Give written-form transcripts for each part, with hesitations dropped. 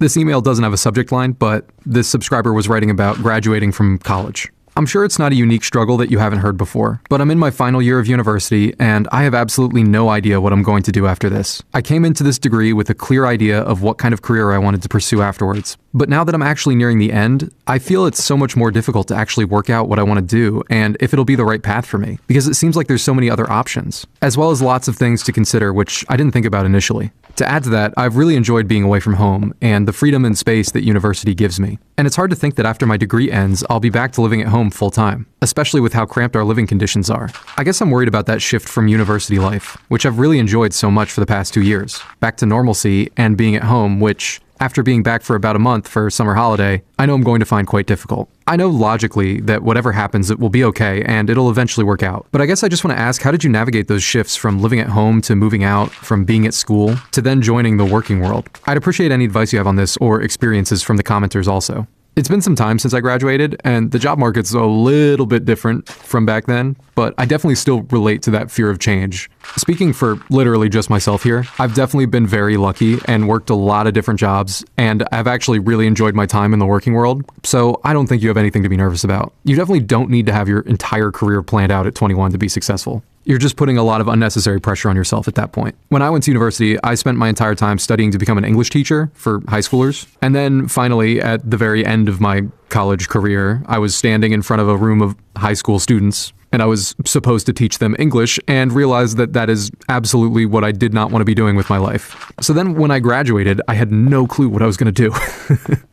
This email doesn't have a subject line, but this subscriber was writing about graduating from college. I'm sure it's not a unique struggle that you haven't heard before, but I'm in my final year of university and I have absolutely no idea what I'm going to do after this. I came into this degree with a clear idea of what kind of career I wanted to pursue afterwards. But now that I'm actually nearing the end, I feel it's so much more difficult to actually work out what I want to do and if it'll be the right path for me, because it seems like there's so many other options, as well as lots of things to consider which I didn't think about initially. To add to that, I've really enjoyed being away from home and the freedom and space that university gives me. And it's hard to think that after my degree ends, I'll be back to living at home full time, especially with how cramped our living conditions are. I guess I'm worried about that shift from university life, which I've really enjoyed so much for the past 2 years, back to normalcy and being at home, which, after being back for about a month for summer holiday, I know I'm going to find quite difficult. I know logically that whatever happens, it will be okay and it'll eventually work out. But I guess I just want to ask, how did you navigate those shifts from living at home to moving out, from being at school to then joining the working world? I'd appreciate any advice you have on this or experiences from the commenters also. It's been some time since I graduated, and the job market's a little bit different from back then, but I definitely still relate to that fear of change. Speaking for literally just myself here, I've definitely been very lucky and worked a lot of different jobs, and I've actually really enjoyed my time in the working world, so I don't think you have anything to be nervous about. You definitely don't need to have your entire career planned out at 21 to be successful. You're just putting a lot of unnecessary pressure on yourself at that point. When I went to university, I spent my entire time studying to become an English teacher for high schoolers. And then finally, at the very end of my college career, I was standing in front of a room of high school students, and I was supposed to teach them English and realized that that is absolutely what I did not want to be doing with my life. So then when I graduated, I had no clue what I was going to do.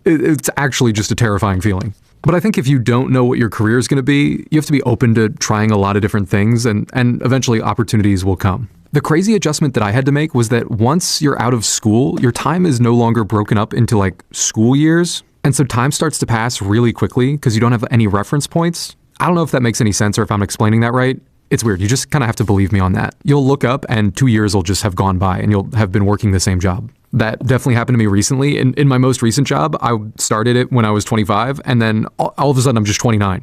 It's actually just a terrifying feeling. But I think if you don't know what your career is going to be, you have to be open to trying a lot of different things and eventually opportunities will come. The crazy adjustment that I had to make was that once you're out of school, your time is no longer broken up into like school years. And so time starts to pass really quickly because you don't have any reference points. I don't know if that makes any sense or if I'm explaining that right. It's weird. You just kind of have to believe me on that. You'll look up and 2 years will just have gone by and you'll have been working the same job. That definitely happened to me recently. In my most recent job, I started it when I was 25, and then all of a sudden I'm just 29.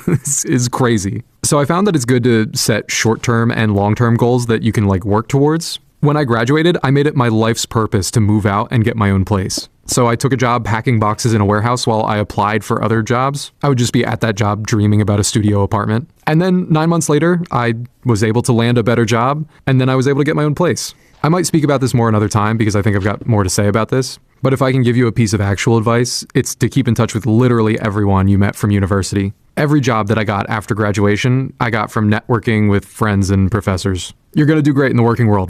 It's crazy. So I found that it's good to set short-term and long-term goals that you can like work towards. When I graduated, I made it my life's purpose to move out and get my own place. So I took a job packing boxes in a warehouse while I applied for other jobs. I would just be at that job dreaming about a studio apartment. And then 9 months later, I was able to land a better job, and then I was able to get my own place. I might speak about this more another time because I think I've got more to say about this. But if I can give you a piece of actual advice, it's to keep in touch with literally everyone you met from university. Every job that I got after graduation, I got from networking with friends and professors. You're going to do great in the working world.